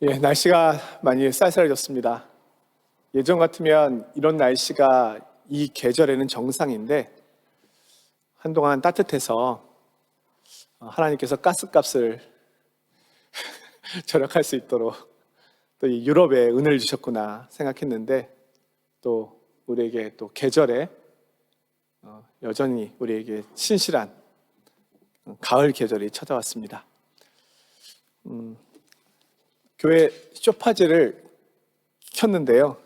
날씨가 많이 쌀쌀해졌습니다. 예전 같으면 이런 날씨가 이 계절에는 정상인데 한동안 따뜻해서 하나님께서 가스값을 절약할 수 있도록 또 이 유럽에 은혜를 주셨구나 생각했는데 또 우리에게 또 계절에 여전히 우리에게 신실한 가을 계절이 찾아왔습니다. 교회 쇼파지를 켰는데요.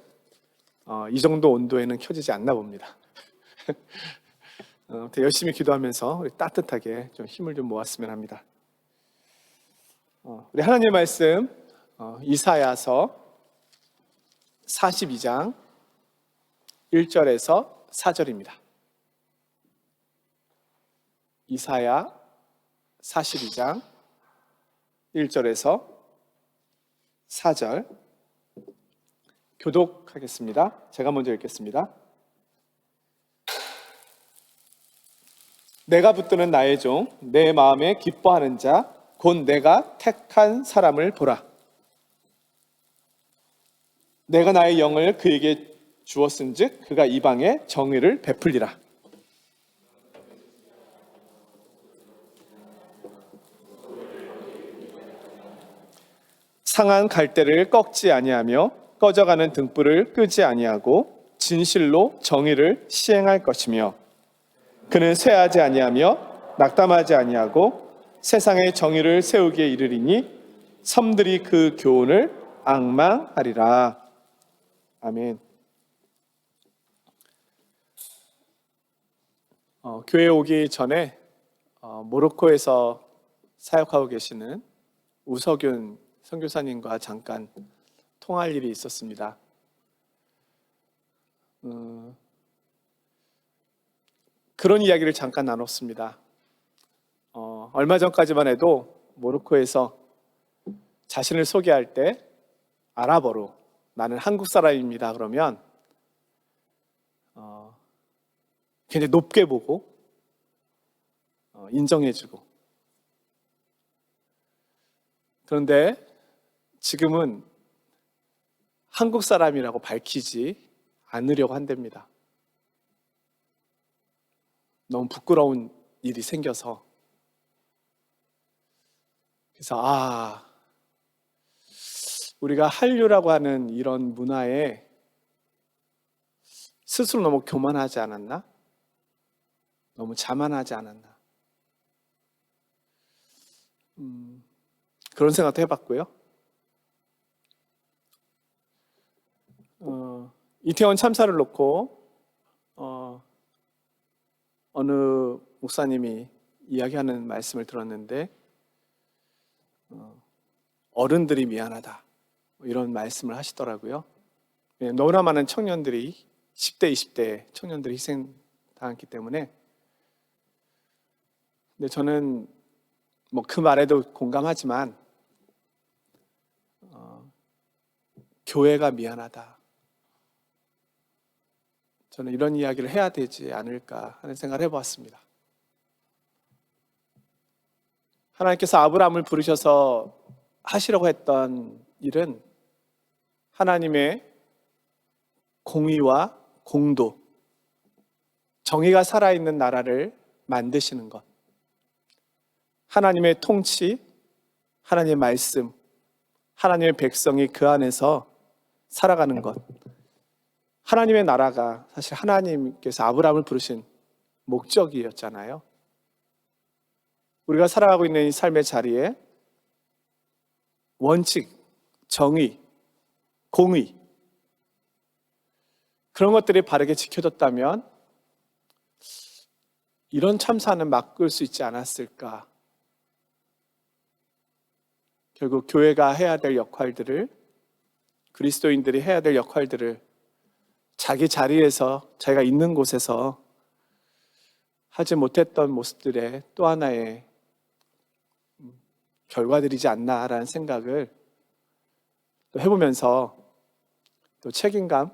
이 정도 온도에는 켜지지 않나 봅니다. 열심히 기도하면서 우리 따뜻하게 좀 힘을 좀 모았으면 합니다. 우리 하나님의 말씀 이사야서 42장 1절에서 4절입니다. 이사야 42장 1절에서 4절 교독하겠습니다. 제가 먼저 읽겠습니다. 내가 붙드는 나의 종, 내 마음에 기뻐하는 자, 곧 내가 택한 사람을 보라. 내가 나의 영을 그에게 주었은즉 그가 이방에 정의를 베풀리라. 상한 갈대를 꺾지 아니하며 꺼져가는 등불을 끄지 아니하고 진실로 정의를 시행할 것이며 그는 쇠하지 아니하며 낙담하지 아니하고 세상에 정의를 세우기에 이르리니 섬들이 그 교훈을 앙망하리라. 아멘. 교회에 오기 전에 모로코에서 사역하고 계시는 우석윤 선교사님과 잠깐 통화할 일이 있었습니다. 그런 이야기를 잠깐 나눴습니다. 얼마 전까지만 해도 모로코에서 자신을 소개할 때 아랍어로 나는 한국 사람입니다 그러면 굉장히 높게 보고 인정해주고, 그런데 지금은 한국 사람이라고 밝히지 않으려고 한답니다. 너무 부끄러운 일이 생겨서. 그래서 우리가 한류라고 하는 이런 문화에 스스로 너무 교만하지 않았나? 너무 자만하지 않았나? 그런 생각도 해봤고요. 이태원 참사를 놓고 어느 목사님이 이야기하는 말씀을 들었는데 어른들이 미안하다 이런 말씀을 하시더라고요. 너무나 많은 청년들이 10대, 20대 청년들이 희생당했기 때문에. 근데 저는 그 말에도 공감하지만 교회가 미안하다. 저는 이런 이야기를 해야 되지 않을까 하는 생각을 해보았습니다. 하나님께서 아브라함을 부르셔서 하시려고 했던 일은 하나님의 공의와 공도, 정의가 살아있는 나라를 만드시는 것, 하나님의 통치, 하나님의 말씀, 하나님의 백성이 그 안에서 살아가는 것, 하나님의 나라가 사실 하나님께서 아브라함을 부르신 목적이었잖아요. 우리가 살아가고 있는 이 삶의 자리에 원칙, 정의, 공의, 그런 것들이 바르게 지켜졌다면 이런 참사는 막을 수 있지 않았을까. 결국 교회가 해야 될 역할들을, 그리스도인들이 해야 될 역할들을 자기 자리에서, 자기가 있는 곳에서 하지 못했던 모습들의 또 하나의 결과들이지 않나라는 생각을 또 해보면서 또 책임감,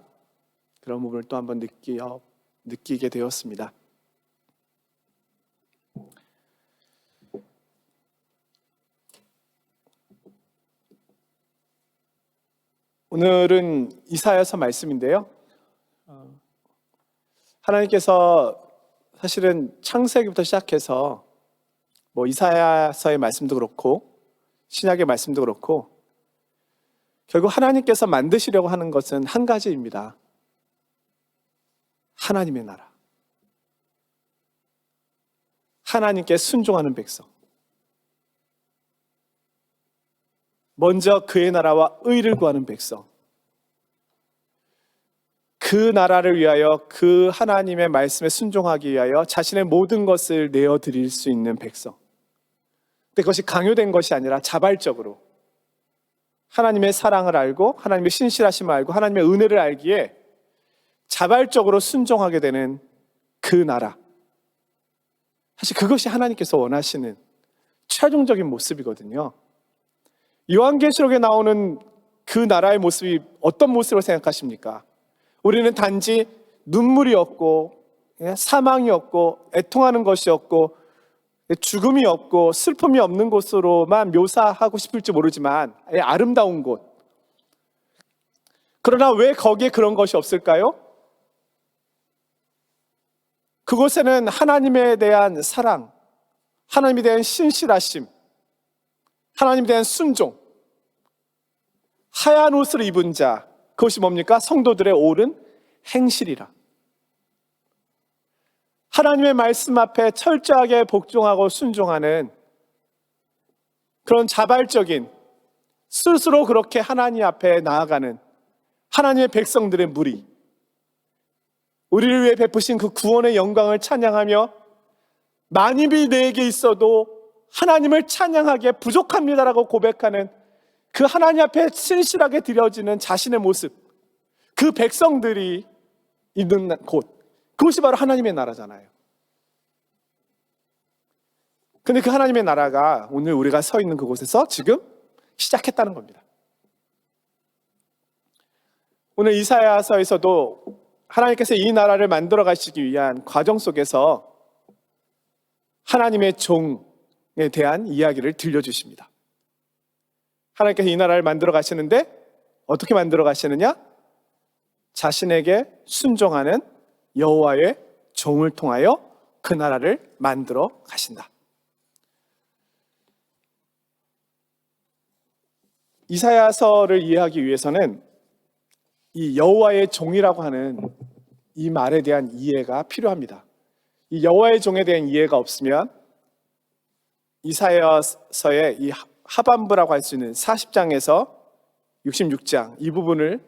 그런 부분을 또 한번 느끼게 되었습니다. 오늘은 이사야서 말씀인데요. 하나님께서 사실은 창세기부터 시작해서 이사야서의 말씀도 그렇고 신약의 말씀도 그렇고 결국 하나님께서 만드시려고 하는 것은 한 가지입니다. 하나님의 나라. 하나님께 순종하는 백성. 먼저 그의 나라와 의를 구하는 백성. 그 나라를 위하여 그 하나님의 말씀에 순종하기 위하여 자신의 모든 것을 내어드릴 수 있는 백성. 근데 그것이 강요된 것이 아니라 자발적으로 하나님의 사랑을 알고 하나님의 신실하심을 알고 하나님의 은혜를 알기에 자발적으로 순종하게 되는 그 나라. 사실 그것이 하나님께서 원하시는 최종적인 모습이거든요. 요한계시록에 나오는 그 나라의 모습이 어떤 모습으로 생각하십니까? 우리는 단지 눈물이 없고 사망이 없고 애통하는 것이 없고 죽음이 없고 슬픔이 없는 곳으로만 묘사하고 싶을지 모르지만 아름다운 곳. 그러나 왜 거기에 그런 것이 없을까요? 그곳에는 하나님에 대한 사랑, 하나님에 대한 신실하심, 하나님에 대한 순종, 하얀 옷을 입은 자, 그것이 뭡니까? 성도들의 옳은 행실이라. 하나님의 말씀 앞에 철저하게 복종하고 순종하는 그런 자발적인, 스스로 그렇게 하나님 앞에 나아가는 하나님의 백성들의 무리, 우리를 위해 베푸신 그 구원의 영광을 찬양하며 만입이 내게 있어도 하나님을 찬양하기에 부족합니다라고 고백하는 그 하나님 앞에 신실하게 드려지는 자신의 모습, 그 백성들이 있는 곳, 그것이 바로 하나님의 나라잖아요. 근데 그 하나님의 나라가 오늘 우리가 서 있는 그곳에서 지금 시작했다는 겁니다. 오늘 이사야서에서도 하나님께서 이 나라를 만들어 가시기 위한 과정 속에서 하나님의 종에 대한 이야기를 들려주십니다. 하나님께서 이 나라를 만들어 가시는데 어떻게 만들어 가시느냐? 자신에게 순종하는 여호와의 종을 통하여 그 나라를 만들어 가신다. 이사야서를 이해하기 위해서는 이 여호와의 종이라고 하는 이 말에 대한 이해가 필요합니다. 이 여호와의 종에 대한 이해가 없으면 이사야서의 이 하반부라고 할 수 있는 40장에서 66장 이 부분을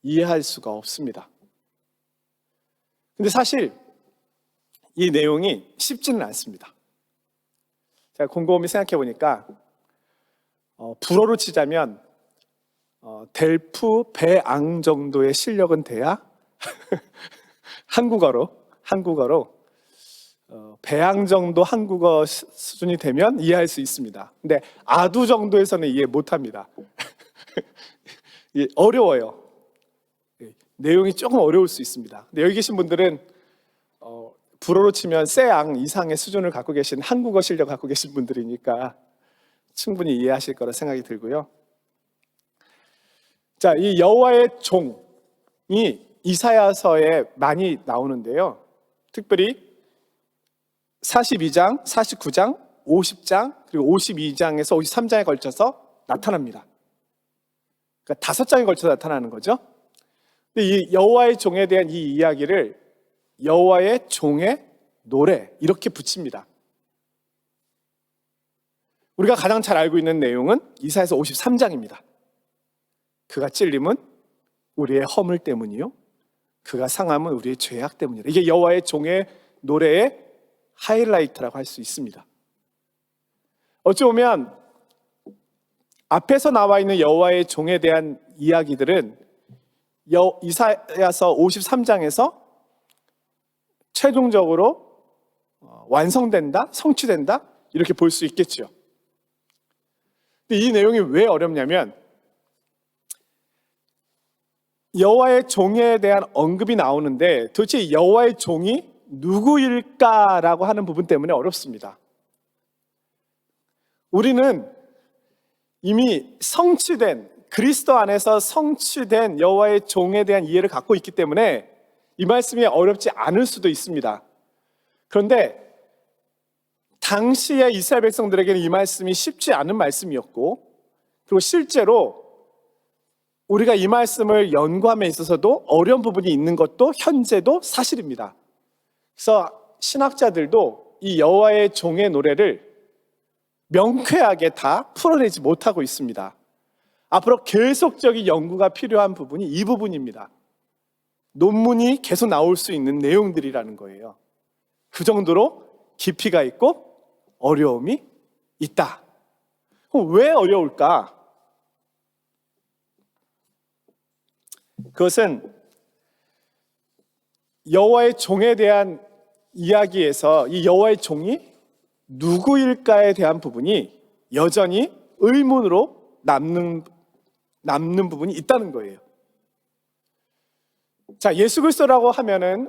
이해할 수가 없습니다. 근데 사실 이 내용이 쉽지는 않습니다. 제가 곰곰이 생각해 보니까 불어로 치자면 델프 배앙 정도의 실력은 돼야 한국어로 배앙 정도 한국어 수준이 되면 이해할 수 있습니다. 근데 아두 정도에서는 이해 못합니다. 어려워요. 내용이 조금 어려울 수 있습니다. 근데 여기 계신 분들은 불어로 치면 쎄앙 이상의 수준을 갖고 계신 한국어 실력 갖고 계신 분들이니까 충분히 이해하실 거라 생각이 들고요. 자, 이 여호와의 종이 이사야서에 많이 나오는데요. 특별히 42장, 49장, 50장, 그리고 52장에서 53장에 걸쳐서 나타납니다. 그러니까 5장에 걸쳐서 나타나는 거죠. 근데 이 여호와의 종에 대한 이 이야기를 여호와의 종의 노래 이렇게 붙입니다. 우리가 가장 잘 알고 있는 내용은 이사야서 53장입니다. 그가 찔림은 우리의 허물 때문이요 그가 상함은 우리의 죄악 때문이라. 이게 여호와의 종의 노래의 하이라이트라고 할 수 있습니다. 어찌 보면 앞에서 나와 있는 여호와의 종에 대한 이야기들은 이사야서 53장에서 최종적으로 완성된다, 성취된다 이렇게 볼 수 있겠죠. 근데 이 내용이 왜 어렵냐면 여호와의 종에 대한 언급이 나오는데 도대체 여호와의 종이 누구일까라고 하는 부분 때문에 어렵습니다. 우리는 이미 성취된 그리스도 안에서 성취된 여호와의 종에 대한 이해를 갖고 있기 때문에 이 말씀이 어렵지 않을 수도 있습니다. 그런데 당시의 이스라엘 백성들에게는 이 말씀이 쉽지 않은 말씀이었고, 그리고 실제로 우리가 이 말씀을 연구함에 있어서도 어려운 부분이 있는 것도 현재도 사실입니다. 그래서 신학자들도 이 여호와의 종의 노래를 명쾌하게 다 풀어내지 못하고 있습니다. 앞으로 계속적인 연구가 필요한 부분이 이 부분입니다. 논문이 계속 나올 수 있는 내용들이라는 거예요. 그 정도로 깊이가 있고 어려움이 있다. 그럼 왜 어려울까? 그것은 여호와의 종에 대한 이야기에서 이 여호와의 종이 누구일까에 대한 부분이 여전히 의문으로 남는 부분이 있다는 거예요. 자, 예수 그리스도라고 하면은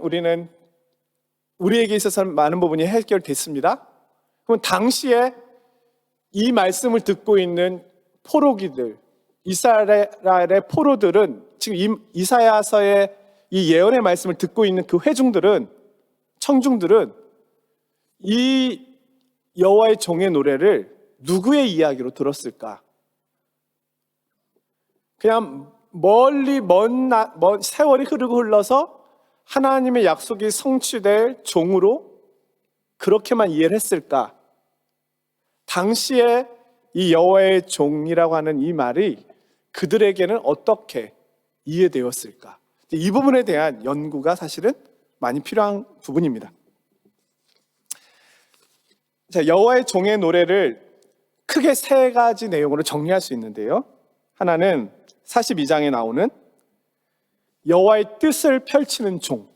우리에게 있어서는 많은 부분이 해결됐습니다. 그럼 당시에 이 말씀을 듣고 있는 포로기들, 이스라엘의 포로들은 지금 이사야서의 이 예언의 말씀을 듣고 있는 그 회중들은, 청중들은 이 여호와의 종의 노래를 누구의 이야기로 들었을까? 그냥 멀리 먼 세월이 흘러서 하나님의 약속이 성취될 종으로 그렇게만 이해를 했을까? 당시에 이 여호와의 종이라고 하는 이 말이 그들에게는 어떻게 이해되었을까? 이 부분에 대한 연구가 사실은 많이 필요한 부분입니다. 자, 여호와의 종의 노래를 크게 세 가지 내용으로 정리할 수 있는데요. 하나는 42장에 나오는 여호와의 뜻을 펼치는 종.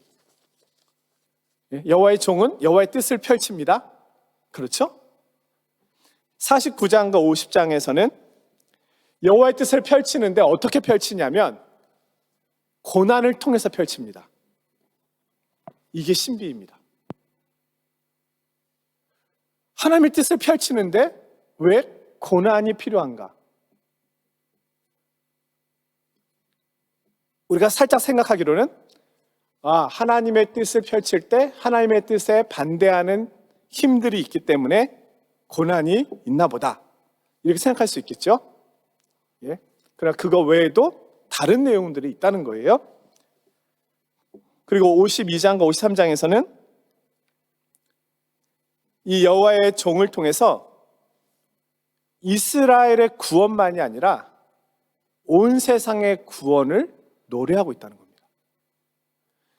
여호와의 종은 여호와의 뜻을 펼칩니다. 그렇죠? 49장과 50장에서는 여호와의 뜻을 펼치는데 어떻게 펼치냐면 고난을 통해서 펼칩니다. 이게 신비입니다. 하나님의 뜻을 펼치는데 왜 고난이 필요한가? 우리가 살짝 생각하기로는 하나님의 뜻을 펼칠 때 하나님의 뜻에 반대하는 힘들이 있기 때문에 고난이 있나 보다, 이렇게 생각할 수 있겠죠? 예. 그러나 그거 외에도 다른 내용들이 있다는 거예요. 그리고 52장과 53장에서는 이 여호와의 종을 통해서 이스라엘의 구원만이 아니라 온 세상의 구원을 노래하고 있다는 겁니다.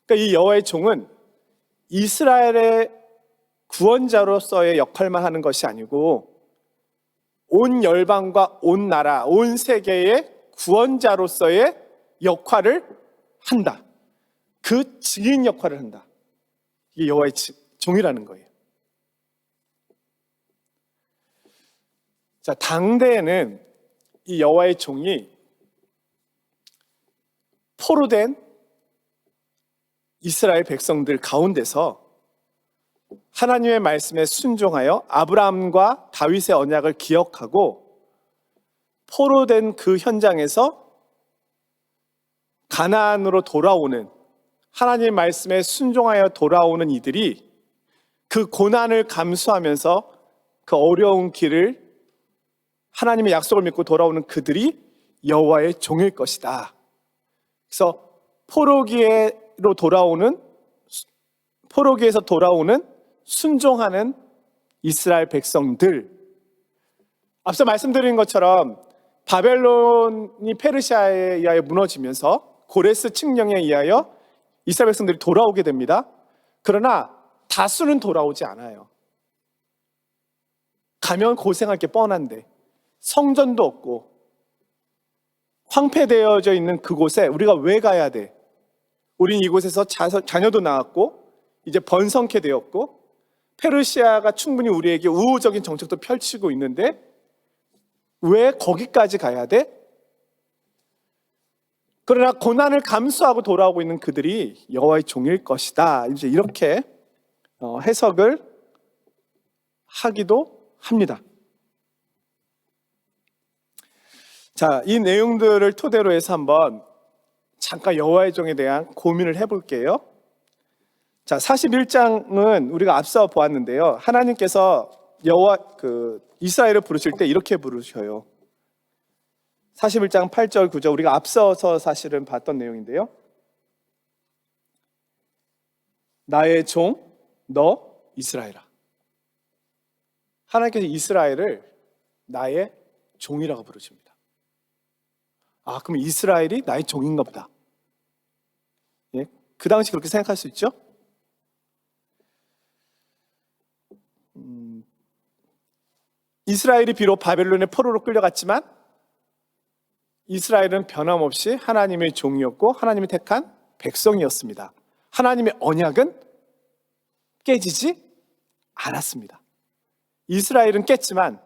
그러니까 이 여호와의 종은 이스라엘의 구원자로서의 역할만 하는 것이 아니고 온 열방과 온 나라, 온 세계의 구원자로서의 역할을 한다. 그 증인 역할을 한다. 이게 여호와의 종이라는 거예요. 자, 당대에는 이 여호와의 종이 포로된 이스라엘 백성들 가운데서 하나님의 말씀에 순종하여 아브라함과 다윗의 언약을 기억하고 포로된 그 현장에서 가나안으로 돌아오는, 하나님의 말씀에 순종하여 돌아오는 이들이 그 고난을 감수하면서 그 어려운 길을 하나님의 약속을 믿고 돌아오는 그들이 여호와의 종일 것이다. 그래서 포로기에서 돌아오는 순종하는 이스라엘 백성들, 앞서 말씀드린 것처럼 바벨론이 페르시아에 의하여 무너지면서 고레스 칙령에 의하여 이스라엘 백성들이 돌아오게 됩니다. 그러나 다수는 돌아오지 않아요. 가면 고생할 게 뻔한데 성전도 없고 황폐되어져 있는 그곳에 우리가 왜 가야 돼? 우린 이곳에서 자녀도 낳았고 이제 번성케 되었고 페르시아가 충분히 우리에게 우호적인 정책도 펼치고 있는데 왜 거기까지 가야 돼? 그러나 고난을 감수하고 돌아오고 있는 그들이 여호와의 종일 것이다. 이제 이렇게 해석을 하기도 합니다. 자, 이 내용들을 토대로 해서 한번 잠깐 여호와의 종에 대한 고민을 해볼게요. 자, 41장은 우리가 앞서 보았는데요. 하나님께서 이스라엘을 부르실 때 이렇게 부르셔요. 41장 8절 9절 우리가 앞서서 사실은 봤던 내용인데요. 나의 종 너 이스라엘아. 하나님께서 이스라엘을 나의 종이라고 부르십니다. 아, 그럼 이스라엘이 나의 종인가 보다. 예? 그 당시 그렇게 생각할 수 있죠? 이스라엘이 비록 바벨론의 포로로 끌려갔지만 이스라엘은 변함없이 하나님의 종이었고 하나님이 택한 백성이었습니다. 하나님의 언약은 깨지지 않았습니다. 이스라엘은 깼지만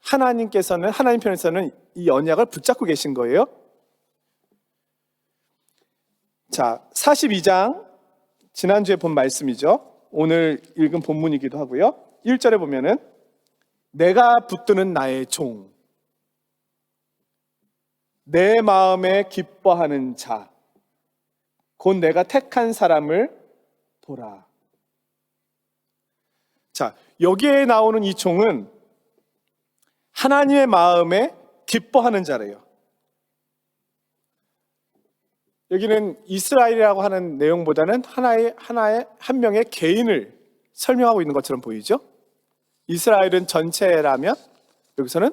하나님 편에서는 이 언약을 붙잡고 계신 거예요. 자, 42장 지난주에 본 말씀이죠. 오늘 읽은 본문이기도 하고요. 1절에 보면은 내가 붙드는 나의 종, 내 마음에 기뻐하는 자, 곧 내가 택한 사람을 보라. 자, 여기에 나오는 이 종은 하나님의 마음에 기뻐하는 자래요. 여기는 이스라엘이라고 하는 내용보다는 한 명의 개인을 설명하고 있는 것처럼 보이죠? 이스라엘은 전체라면 여기서는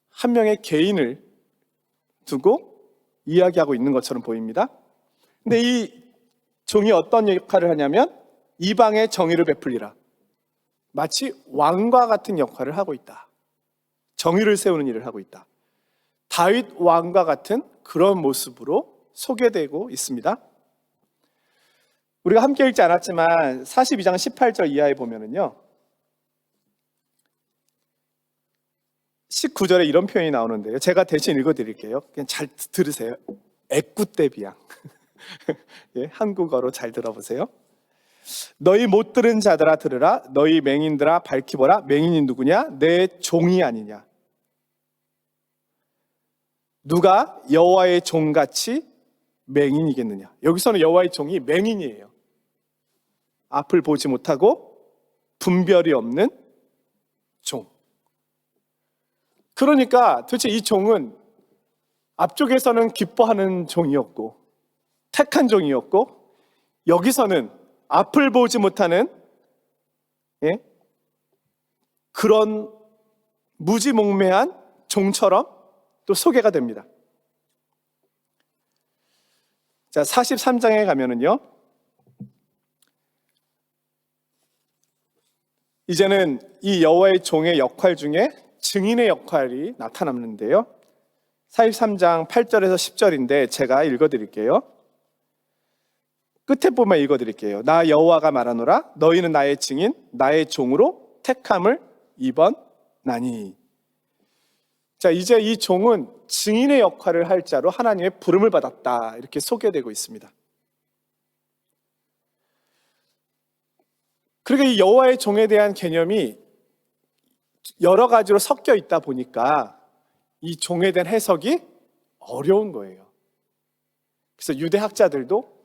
한 명의 개인을 두고 이야기하고 있는 것처럼 보입니다. 근데 이 종이 어떤 역할을 하냐면 이방의 정의를 베풀리라. 마치 왕과 같은 역할을 하고 있다. 정의를 세우는 일을 하고 있다. 다윗 왕과 같은 그런 모습으로 소개되고 있습니다. 우리가 함께 읽지 않았지만 42장 18절 이하에 보면은요, 19절에 이런 표현이 나오는데요. 제가 대신 읽어드릴게요. 그냥 잘 들으세요. 애꿎대비양. 예, 한국어로 잘 들어보세요. 너희 못 들은 자들아 들으라. 너희 맹인들아 밝히 보라. 맹인이 누구냐? 내 종이 아니냐? 누가 여호와의 종같이 맹인이겠느냐? 여기서는 여호와의 종이 맹인이에요. 앞을 보지 못하고 분별이 없는 종. 그러니까 도대체 이 종은 앞쪽에서는 기뻐하는 종이었고 택한 종이었고, 여기서는 앞을 보지 못하는 그런 무지몽매한 종처럼 또 소개가 됩니다. 자, 43장에 가면은요, 이제는 이 여호와의 종의 역할 중에 증인의 역할이 나타났는데요. 43장 8절에서 10절인데 제가 읽어드릴게요. 끝에 보면 읽어드릴게요. 나 여호와가 말하노라. 너희는 나의 증인, 나의 종으로 택함을 입었나니. 자, 이제 이 종은 증인의 역할을 할 자로 하나님의 부름을 받았다, 이렇게 소개되고 있습니다. 그러니까 이 여호와의 종에 대한 개념이 여러 가지로 섞여 있다 보니까 이 종에 대한 해석이 어려운 거예요. 그래서 유대 학자들도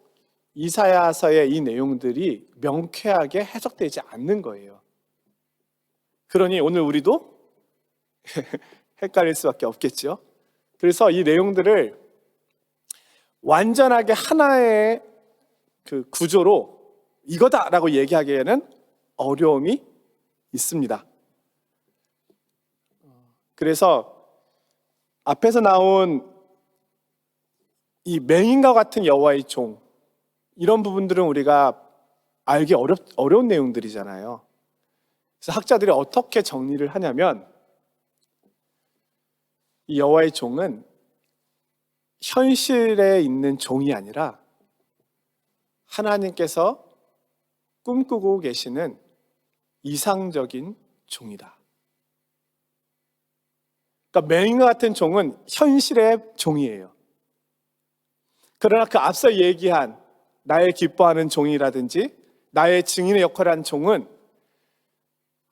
이사야서의 이 내용들이 명쾌하게 해석되지 않는 거예요. 그러니 오늘 우리도 헷갈릴 수밖에 없겠죠. 그래서 이 내용들을 완전하게 하나의 그 구조로 이거다라고 얘기하기에는 어려움이 있습니다. 그래서 앞에서 나온 이 맹인과 같은 여호와의 종, 이런 부분들은 우리가 알기 어려운 내용들이잖아요. 그래서 학자들이 어떻게 정리를 하냐면, 이 여호와의 종은 현실에 있는 종이 아니라 하나님께서 꿈꾸고 계시는 이상적인 종이다. 그러니까 맹인과 같은 종은 현실의 종이에요. 그러나 그 앞서 얘기한 나의 기뻐하는 종이라든지 나의 증인의 역할을 한 종은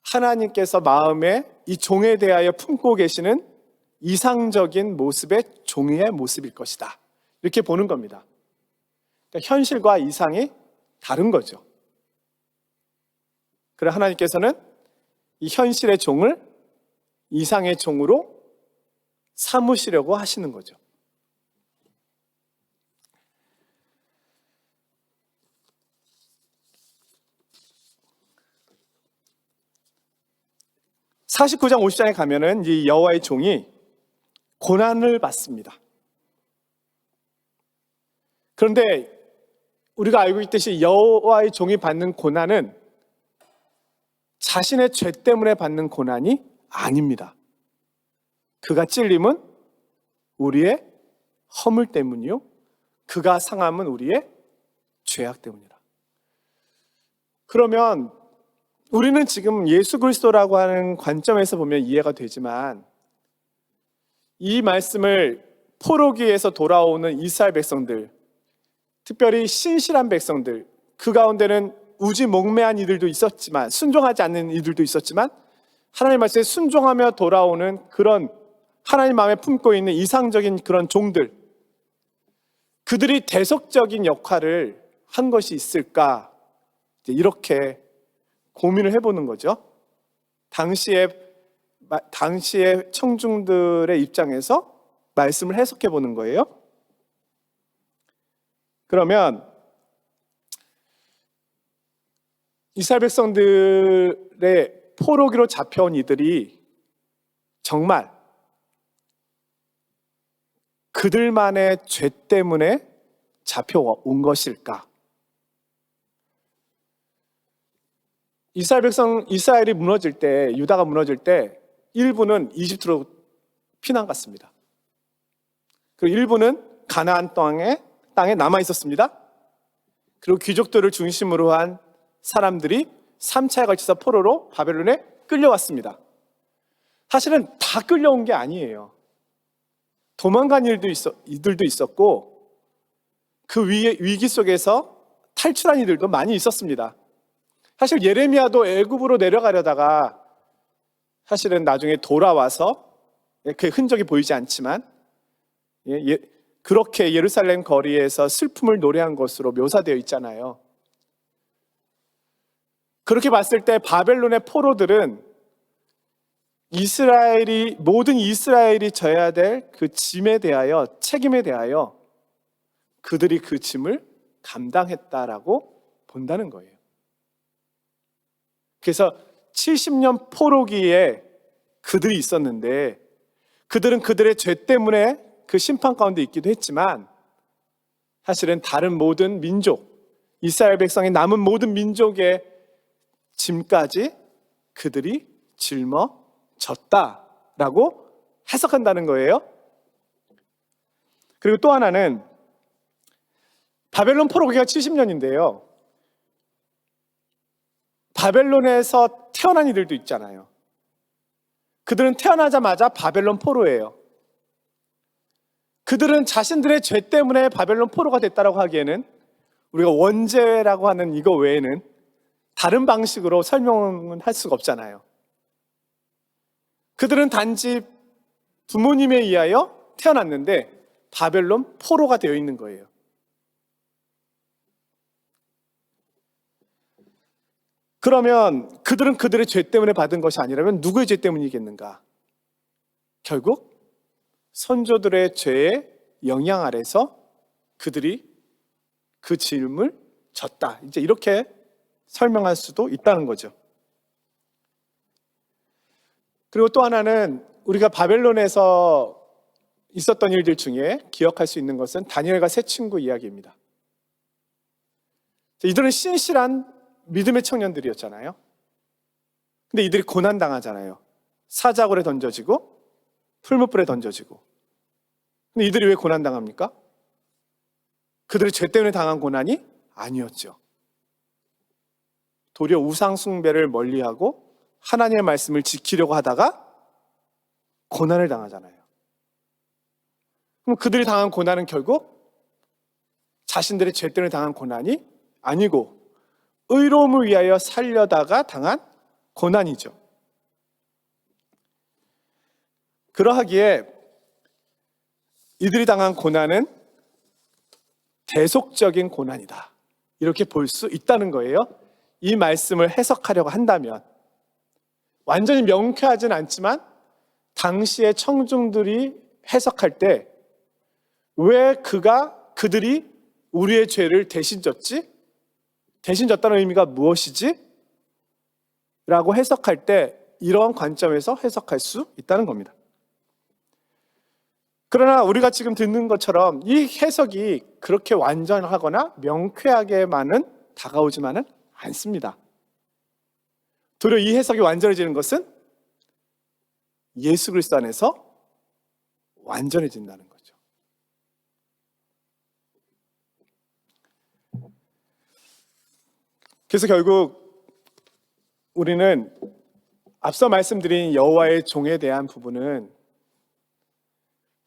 하나님께서 마음에 이 종에 대하여 품고 계시는 이상적인 모습의 종의 모습일 것이다. 이렇게 보는 겁니다. 그러니까 현실과 이상이 다른 거죠. 그래서 하나님께서는 이 현실의 종을 이상의 종으로 삼으시려고 하시는 거죠. (49장) (50장에) 가면은 이 여호와의 종이 고난을 받습니다. 그런데 우리가 알고 있듯이 여호와의 종이 받는 고난은 자신의 죄 때문에 받는 고난이 아닙니다. 그가 찔림은 우리의 허물 때문이요, 그가 상함은 우리의 죄악 때문이라. 그러면 우리는 지금 예수 그리스도라고 하는 관점에서 보면 이해가 되지만, 이 말씀을 포로기에서 돌아오는 이스라엘 백성들, 특별히 신실한 백성들, 그 가운데는 우지몽매한 이들도 있었지만, 순종하지 않는 이들도 있었지만, 하나님 말씀에 순종하며 돌아오는 그런 하나님 마음에 품고 있는 이상적인 그런 종들, 그들이 대속적인 역할을 한 것이 있을까, 이렇게 고민을 해보는 거죠. 당시의 청중들의 입장에서 말씀을 해석해 보는 거예요. 그러면 이스라엘 백성들의 포로기로 잡혀온 이들이 정말 그들만의 죄 때문에 잡혀온 것일까? 이스라엘이 무너질 때, 유다가 무너질 때 일부는 이집트로 피난 갔습니다. 그리고 일부는 가나안 땅에 남아 있었습니다. 그리고 귀족들을 중심으로 한 사람들이 3차에 걸쳐서 포로로 바벨론에 끌려왔습니다. 사실은 다 끌려온 게 아니에요. 도망간 이들도 있었고, 그 위기 속에서 탈출한 이들도 많이 있었습니다. 사실 예레미야도 애굽으로 내려가려다가 사실은 나중에 돌아와서, 그 흔적이 보이지 않지만 그렇게 예루살렘 거리에서 슬픔을 노래한 것으로 묘사되어 있잖아요. 그렇게 봤을 때 바벨론의 포로들은 모든 이스라엘이 져야 될 그 짐에 대하여, 책임에 대하여 그들이 그 짐을 감당했다라고 본다는 거예요. 그래서 70년 포로기에 그들이 있었는데, 그들은 그들의 죄 때문에 그 심판 가운데 있기도 했지만, 사실은 다른 모든 민족, 이스라엘 백성이 남은 모든 민족의 짐까지 그들이 짊어졌다라고 해석한다는 거예요. 그리고 또 하나는 바벨론 포로기가 70년인데요. 바벨론에서 태어난 이들도 있잖아요. 그들은 태어나자마자 바벨론 포로예요. 그들은 자신들의 죄 때문에 바벨론 포로가 됐다고 하기에는, 우리가 원죄라고 하는 이거 외에는 다른 방식으로 설명은 할 수가 없잖아요. 그들은 단지 부모님에 의하여 태어났는데 바벨론 포로가 되어 있는 거예요. 그러면 그들은 그들의 죄 때문에 받은 것이 아니라면 누구의 죄 때문이겠는가? 결국 선조들의 죄의 영향 아래서 그들이 그 짐을 졌다, 이제 이렇게 설명할 수도 있다는 거죠. 그리고 또 하나는 우리가 바벨론에서 있었던 일들 중에 기억할 수 있는 것은 다니엘과 세 친구 이야기입니다. 이들은 신실한 믿음의 청년들이었잖아요. 근데 이들이 고난당하잖아요. 사자굴에 던져지고 풀무불에 던져지고. 근데 이들이 왜 고난당합니까? 그들의 죄 때문에 당한 고난이 아니었죠. 도리어 우상 숭배를 멀리하고 하나님의 말씀을 지키려고 하다가 고난을 당하잖아요. 그럼 그들이 당한 고난은 결국 자신들의 죄 때문에 당한 고난이 아니고 의로움을 위하여 살려다가 당한 고난이죠. 그러하기에 이들이 당한 고난은 대속적인 고난이다, 이렇게 볼 수 있다는 거예요. 이 말씀을 해석하려고 한다면. 완전히 명쾌하진 않지만 당시의 청중들이 해석할 때 왜 그들이 우리의 죄를 대신 졌지? 대신 졌다는 의미가 무엇이지? 라고 해석할 때 이러한 관점에서 해석할 수 있다는 겁니다. 그러나 우리가 지금 듣는 것처럼 이 해석이 그렇게 완전하거나 명쾌하게만은 다가오지만은 않습니다. 도리어 이 해석이 완전해지는 것은 예수 그리스도 안에서 완전해진다는 거죠. 그래서 결국 우리는 앞서 말씀드린 여호와의 종에 대한 부분은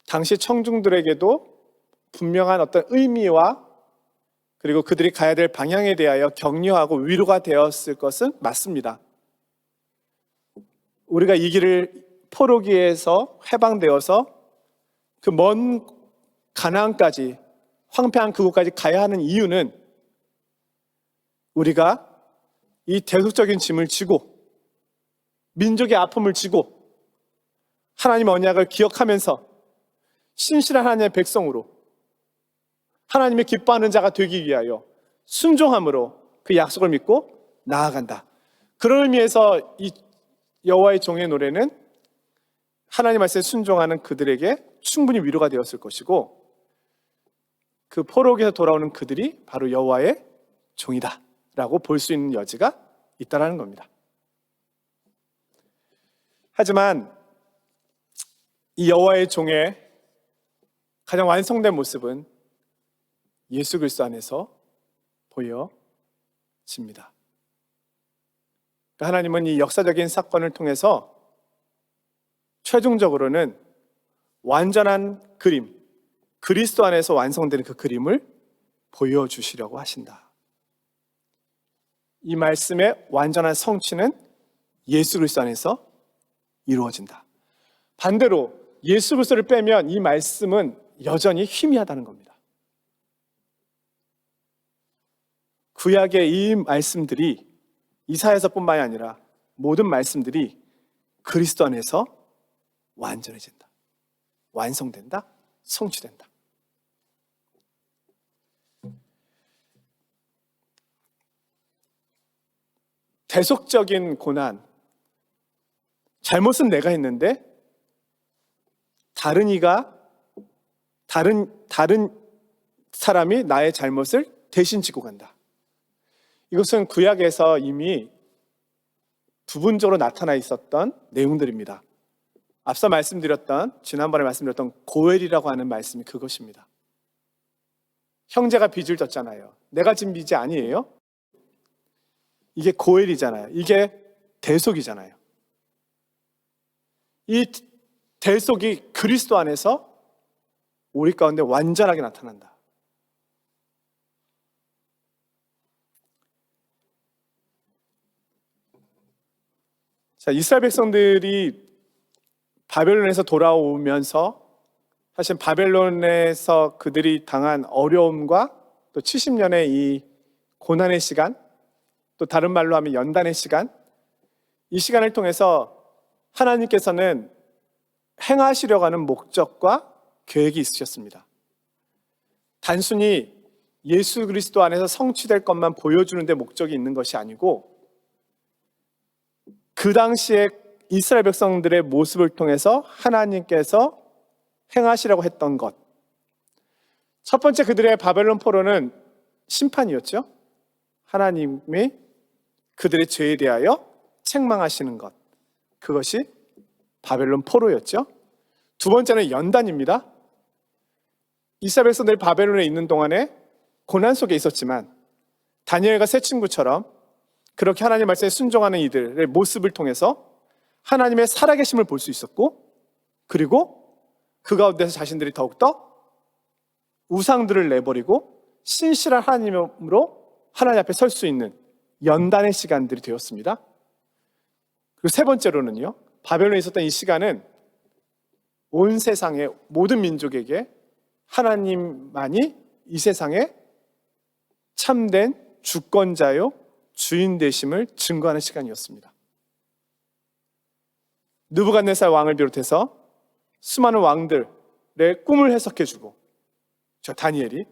당시 청중들에게도 분명한 어떤 의미와 그리고 그들이 가야 될 방향에 대하여 격려하고 위로가 되었을 것은 맞습니다. 우리가 이 길을 포로기에서 해방되어서 그 먼 가나안까지, 황폐한 그곳까지 가야 하는 이유는 우리가 이 대속적인 짐을 지고 민족의 아픔을 지고 하나님의 언약을 기억하면서 신실한 하나님의 백성으로 하나님의 기뻐하는 자가 되기 위하여 순종함으로 그 약속을 믿고 나아간다. 그런 의미에서 이 여호와의 종의 노래는 하나님 말씀에 순종하는 그들에게 충분히 위로가 되었을 것이고, 그 포로기에서 돌아오는 그들이 바로 여호와의 종이다 라고 볼 수 있는 여지가 있다는 겁니다. 하지만 이 여호와의 종의 가장 완성된 모습은 예수 그리스도 안에서 보여집니다. 하나님은 이 역사적인 사건을 통해서 최종적으로는 완전한 그림, 그리스도 안에서 완성되는 그 그림을 보여주시려고 하신다. 이 말씀의 완전한 성취는 예수 그리스도 안에서 이루어진다. 반대로 예수 그리스도를 빼면 이 말씀은 여전히 희미하다는 겁니다. 구약의 이 말씀들이 이사야서뿐만이 아니라 모든 말씀들이 그리스도 안에서 완전해진다, 완성된다, 성취된다. 대속적인 고난, 잘못은 내가 했는데 다른 사람이 나의 잘못을 대신 지고 간다. 이것은 구약에서 이미 부분적으로 나타나 있었던 내용들입니다. 앞서 지난번에 말씀드렸던 고엘이라고 하는 말씀이 그것입니다. 형제가 빚을 졌잖아요. 내가 진 빚이 아니에요. 이게 고엘이잖아요. 이게 대속이잖아요. 이 대속이 그리스도 안에서 우리 가운데 완전하게 나타난다. 자, 이스라엘 백성들이 바벨론에서 돌아오면서 사실 바벨론에서 그들이 당한 어려움과 또 70년의 이 고난의 시간, 또 다른 말로 하면 연단의 시간, 이 시간을 통해서 하나님께서는 행하시려고 하는 목적과 계획이 있으셨습니다. 단순히 예수 그리스도 안에서 성취될 것만 보여주는 데 목적이 있는 것이 아니고, 그 당시에 이스라엘 백성들의 모습을 통해서 하나님께서 행하시려고 했던 것. 첫 번째, 그들의 바벨론 포로는 심판이었죠. 하나님이 그들의 죄에 대하여 책망하시는 것, 그것이 바벨론 포로였죠. 두 번째는 연단입니다. 이스라엘 백성들이 바벨론에 있는 동안에 고난 속에 있었지만 다니엘과 세 친구처럼 그렇게 하나님 말씀에 순종하는 이들의 모습을 통해서 하나님의 살아계심을 볼 수 있었고, 그리고 그 가운데서 자신들이 더욱더 우상들을 내버리고 신실한 하나님으로 하나님 앞에 설 수 있는 연단의 시간들이 되었습니다. 그리고 세 번째로는요, 바벨론에 있었던 이 시간은 온 세상의 모든 민족에게 하나님만이 이 세상에 참된 주권자요 주인 되심을 증거하는 시간이었습니다. 느부갓네살 왕을 비롯해서 수많은 왕들의 꿈을 해석해주고 저 다니엘이,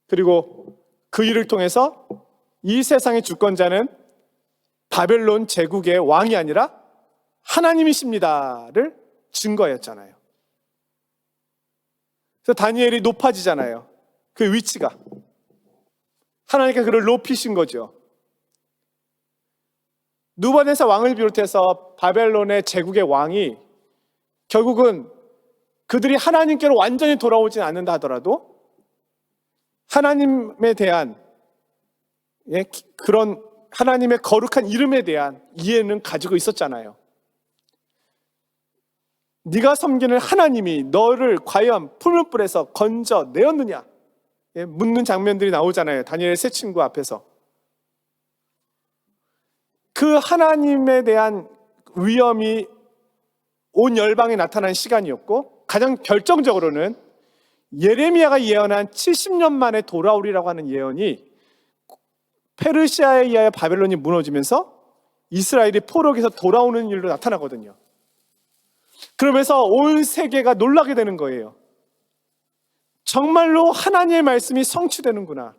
그리고 그 일을 통해서 이 세상의 주권자는 바벨론 제국의 왕이 아니라 하나님이십니다를 증거했잖아요. 그래서 다니엘이 높아지잖아요. 그 위치가 하나님께서 그를 높이신 거죠. 느부갓네살 왕을 비롯해서 바벨론의 제국의 왕이 결국은 그들이 하나님께로 완전히 돌아오진 않는다 하더라도 하나님에 대한 그런 하나님의 거룩한 이름에 대한 이해는 가지고 있었잖아요. 네가 섬기는 하나님이 너를 과연 풀무불에서 건져내었느냐 묻는 장면들이 나오잖아요. 다니엘의 세 친구 앞에서. 그 하나님에 대한 위엄이 온 열방에 나타난 시간이었고, 가장 결정적으로는 예레미야가 예언한 70년 만에 돌아오리라고 하는 예언이 페르시아에 의하여 바벨론이 무너지면서 이스라엘이 포로기에서 돌아오는 일로 나타나거든요. 그러면서 온 세계가 놀라게 되는 거예요. 정말로 하나님의 말씀이 성취되는구나.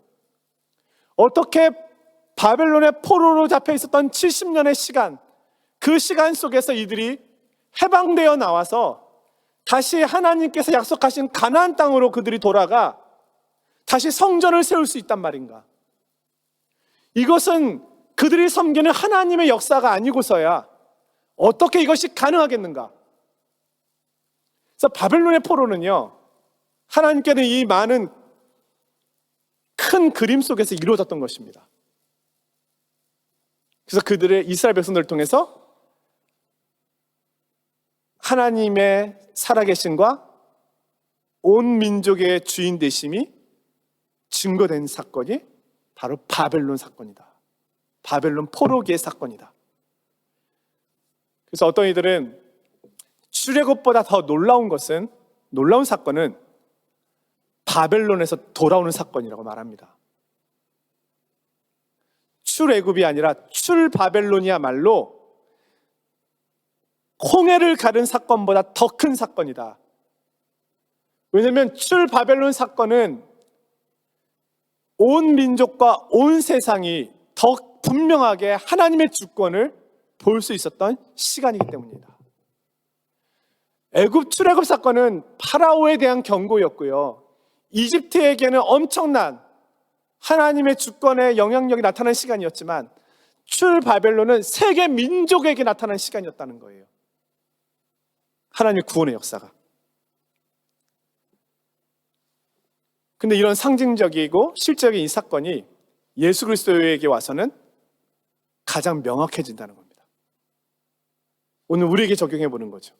어떻게 바벨론의 포로로 잡혀 있었던 70년의 시간, 그 시간 속에서 이들이 해방되어 나와서 다시 하나님께서 약속하신 가나안 땅으로 그들이 돌아가 다시 성전을 세울 수 있단 말인가. 이것은 그들이 섬기는 하나님의 역사가 아니고서야 어떻게 이것이 가능하겠는가. 그래서 바벨론의 포로는요, 하나님께는 이 많은 큰 그림 속에서 이루어졌던 것입니다. 그래서 그들의 이스라엘 백성들을 통해서 하나님의 살아계심과 온 민족의 주인 되심이 증거된 사건이 바로 바벨론 사건이다. 바벨론 포로기의 사건이다. 그래서 어떤 이들은 출애굽보다 더 놀라운 사건은 바벨론에서 돌아오는 사건이라고 말합니다. 출애굽이 아니라 출바벨론이야말로 홍해를 가른 사건보다 더 큰 사건이다. 왜냐하면 출바벨론 사건은 온 민족과 온 세상이 더 분명하게 하나님의 주권을 볼 수 있었던 시간이기 때문이다. 애굽 출애굽 사건은 파라오에 대한 경고였고요, 이집트에게는 엄청난 하나님의 주권의 영향력이 나타난 시간이었지만 출바벨론은 세계 민족에게 나타난 시간이었다는 거예요. 하나님의 구원의 역사가. 근데 이런 상징적이고 실제적인 이 사건이 예수 그리스도에게 와서는 가장 명확해진다는 겁니다. 오늘 우리에게 적용해 보는 거죠.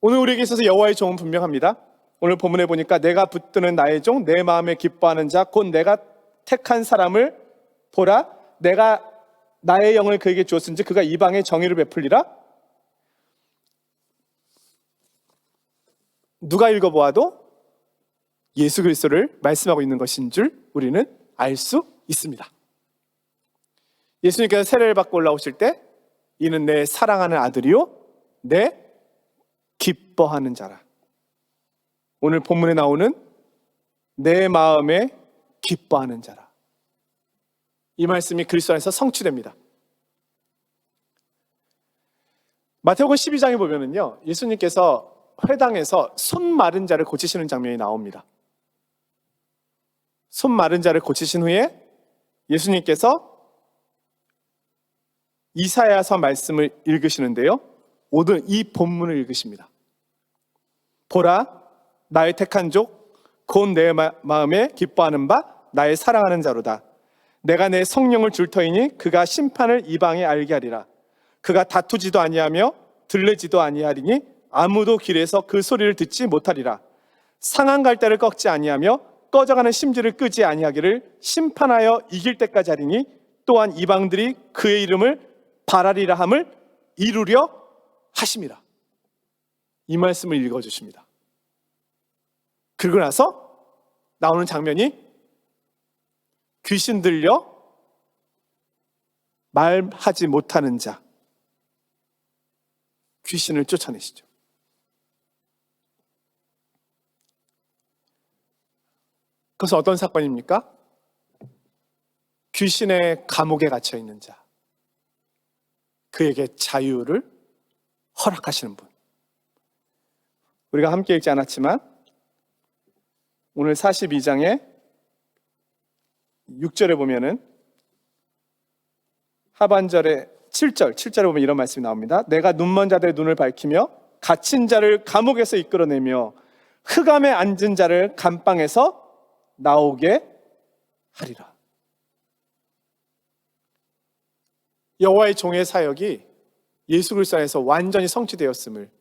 오늘 우리에게 있어서 여호와의 종은 분명합니다. 오늘 본문에 보니까 내가 붙드는 나의 종, 내 마음에 기뻐하는 자, 곧 내가 택한 사람을 보라. 내가 나의 영을 그에게 주었은지 그가 이방에 정의를 베풀리라. 누가 읽어보아도 예수 그리스도를 말씀하고 있는 것인 줄 우리는 알 수 있습니다. 예수님께서 세례를 받고 올라오실 때 이는 내 사랑하는 아들이요 내 기뻐하는 자라. 오늘 본문에 나오는 내 마음에 기뻐하는 자라. 이 말씀이 그리스도 안에서 성취됩니다. 마태복음 12장에 보면은요, 예수님께서 회당에서 손 마른 자를 고치시는 장면이 나옵니다. 손 마른 자를 고치신 후에 예수님께서 이사야서 말씀을 읽으시는데요, 오늘 이 본문을 읽으십니다. 보라, 나의 택한 족, 곧 내 마음에 기뻐하는 바 나의 사랑하는 자로다. 내가 내 성령을 줄 터이니 그가 심판을 이방에 알게 하리라. 그가 다투지도 아니하며 들레지도 아니하리니 아무도 길에서 그 소리를 듣지 못하리라. 상한 갈대를 꺾지 아니하며 꺼져가는 심지를 끄지 아니하기를 심판하여 이길 때까지 하리니 또한 이방들이 그의 이름을 바라리라 함을 이루려 하심이라. 이 말씀을 읽어주십니다. 그리고 나서 나오는 장면이 귀신 들려 말하지 못하는 자, 귀신을 쫓아내시죠. 그것은 어떤 사건입니까? 귀신의 감옥에 갇혀 있는 자, 그에게 자유를 허락하시는 분. 우리가 함께 읽지 않았지만 오늘 42장의 6절에 보면은 하반절에 7절에 보면 이런 말씀이 나옵니다. 내가 눈먼 자들의 눈을 밝히며 갇힌 자를 감옥에서 이끌어내며 흑암에 앉은 자를 감방에서 나오게 하리라. 여호와의 종의 사역이 예수 그리스도 안에서 완전히 성취되었음을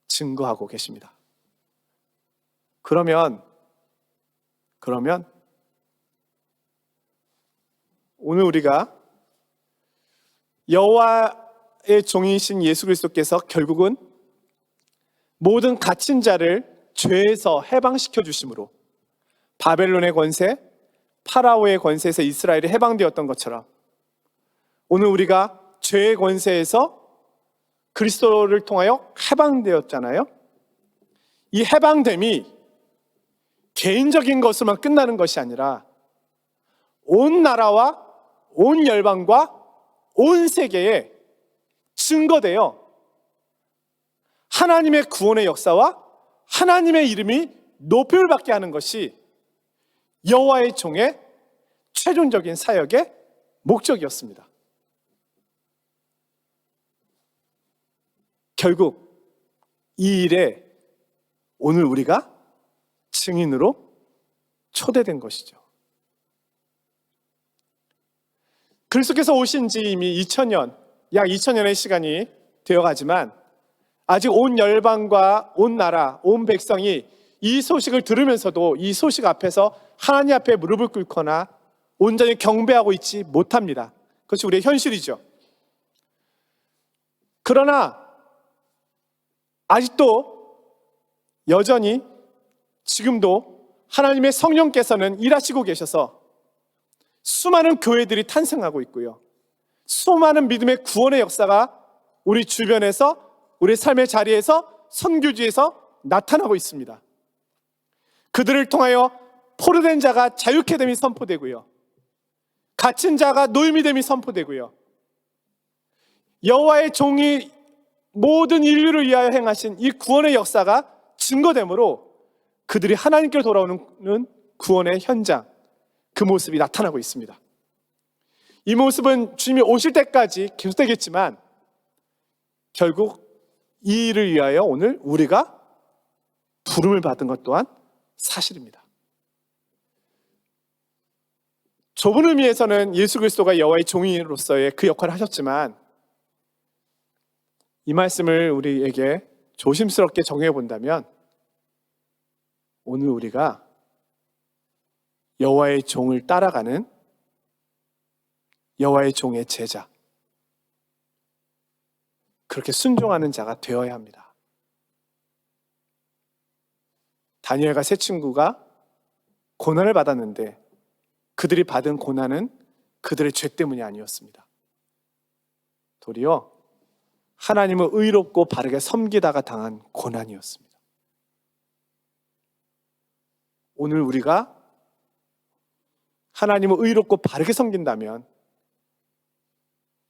증거하고 계십니다. 그러면 오늘 우리가 여호와의 종이신 예수 그리스도께서 결국은 모든 갇힌 자를 죄에서 해방시켜 주심으로 바벨론의 권세, 파라오의 권세에서 이스라엘이 해방되었던 것처럼 오늘 우리가 죄의 권세에서 그리스도를 통하여 해방되었잖아요. 이 해방됨이 개인적인 것으로만 끝나는 것이 아니라 온 나라와 온 열방과 온 세계에 증거되어 하나님의 구원의 역사와 하나님의 이름이 높임을 받게 하는 것이 여호와의 종의 최종적인 사역의 목적이었습니다. 결국 이 일에 오늘 우리가 증인으로 초대된 것이죠. 그리스도께서 오신 지 이미 약 2000년의 시간이 되어가지만 아직 온 열방과 온 나라, 온 백성이 이 소식을 들으면서도 이 소식 앞에서 하나님 앞에 무릎을 꿇거나 온전히 경배하고 있지 못합니다. 그것이 우리의 현실이죠. 그러나 아직도 여전히 지금도 하나님의 성령께서는 일하시고 계셔서 수많은 교회들이 탄생하고 있고요. 수많은 믿음의 구원의 역사가 우리 주변에서 우리 삶의 자리에서 선교지에서 나타나고 있습니다. 그들을 통하여 포로된 자가 자유케 됨이 선포되고요. 갇힌 자가 노임이 됨이 선포되고요. 여호와의 종이 모든 인류를 위하여 행하신 이 구원의 역사가 증거되므로 그들이 하나님께로 돌아오는 구원의 현장, 그 모습이 나타나고 있습니다. 이 모습은 주님이 오실 때까지 계속되겠지만 결국 이 일을 위하여 오늘 우리가 부름을 받은 것 또한 사실입니다. 좁은 의미에서는 예수 그리스도가 여호와의 종이로서의 그 역할을 하셨지만 이 말씀을 우리에게 조심스럽게 정해 본다면 오늘 우리가 여호와의 종을 따라가는 여호와의 종의 제자, 그렇게 순종하는 자가 되어야 합니다. 다니엘과 세 친구가 고난을 받았는데 그들이 받은 고난은 그들의 죄 때문이 아니었습니다. 도리어 하나님을 의롭고 바르게 섬기다가 당한 고난이었습니다. 오늘 우리가 하나님을 의롭고 바르게 섬긴다면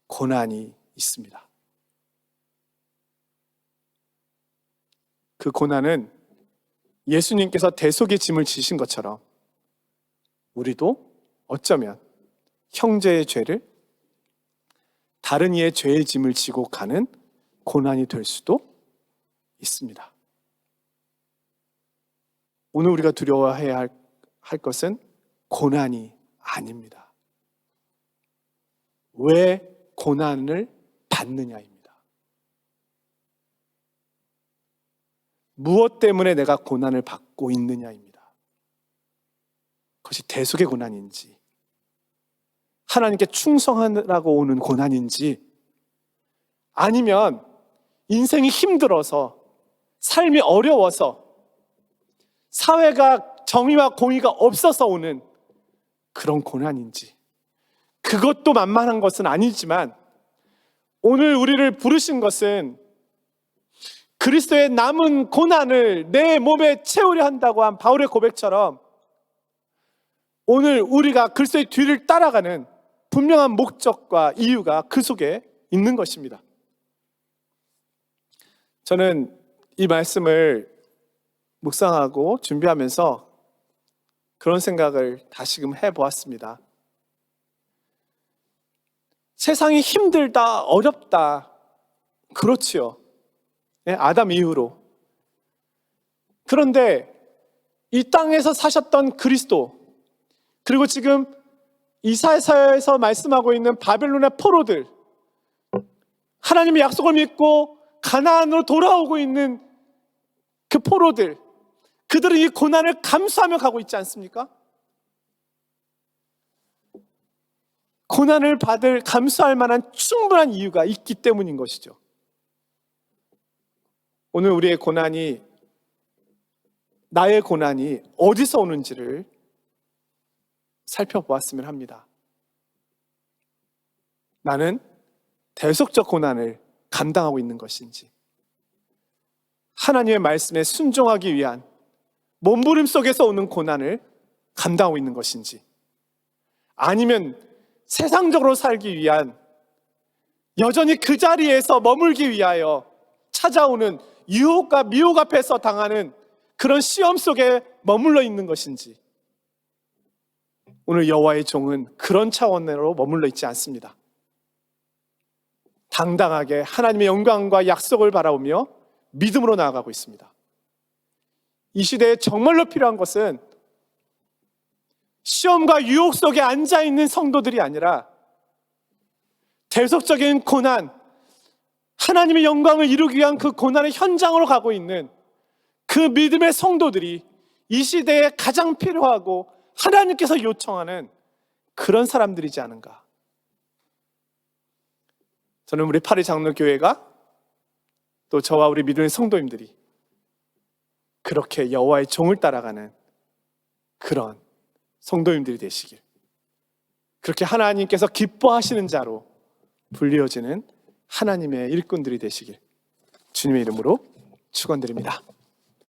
고난이 있습니다. 그 고난은 예수님께서 대속의 짐을 지신 것처럼 우리도 어쩌면 형제의 죄를 다른 이의 죄의 짐을 지고 가는 고난이 될 수도 있습니다. 오늘 우리가 두려워해야 할 것은 고난이 아닙니다. 왜 고난을 받느냐입니다. 무엇 때문에 내가 고난을 받고 있느냐입니다. 그것이 대속의 고난인지 하나님께 충성하라고 오는 고난인지, 아니면 인생이 힘들어서 삶이 어려워서 사회가 정의와 공의가 없어서 오는 그런 고난인지, 그것도 만만한 것은 아니지만 오늘 우리를 부르신 것은 그리스도의 남은 고난을 내 몸에 채우려 한다고 한 바울의 고백처럼 오늘 우리가 그리스도의 뒤를 따라가는 분명한 목적과 이유가 그 속에 있는 것입니다. 저는 이 말씀을 묵상하고 준비하면서 그런 생각을 다시금 해보았습니다. 세상이 힘들다, 어렵다, 그렇지요. 아담 이후로. 그런데 이 땅에서 사셨던 그리스도, 그리고 지금 이사야서에서 말씀하고 있는 바벨론의 포로들, 하나님의 약속을 믿고 가나안으로 돌아오고 있는 그 포로들, 그들은 이 고난을 감수하며 가고 있지 않습니까? 고난을 감수할 만한 충분한 이유가 있기 때문인 것이죠. 오늘 우리의 고난이, 나의 고난이 어디서 오는지를 살펴보았으면 합니다. 나는 대속적 고난을 감당하고 있는 것인지, 하나님의 말씀에 순종하기 위한 몸부림 속에서 오는 고난을 감당하고 있는 것인지, 아니면 세상적으로 살기 위한, 여전히 그 자리에서 머물기 위하여 찾아오는 유혹과 미혹 앞에서 당하는 그런 시험 속에 머물러 있는 것인지, 오늘 여호와의 종은 그런 차원으로 머물러 있지 않습니다. 당당하게 하나님의 영광과 약속을 바라보며 믿음으로 나아가고 있습니다. 이 시대에 정말로 필요한 것은 시험과 유혹 속에 앉아있는 성도들이 아니라 대속적인 고난, 하나님의 영광을 이루기 위한 그 고난의 현장으로 가고 있는 그 믿음의 성도들이 이 시대에 가장 필요하고 하나님께서 요청하는 그런 사람들이지 않은가. 저는 우리 파리 장로교회가, 또 저와 우리 믿음의 성도님들이 그렇게 여호와의 종을 따라가는 그런 성도님들이 되시길, 그렇게 하나님께서 기뻐하시는 자로 불리어지는 하나님의 일꾼들이 되시길 주님의 이름으로 축원드립니다.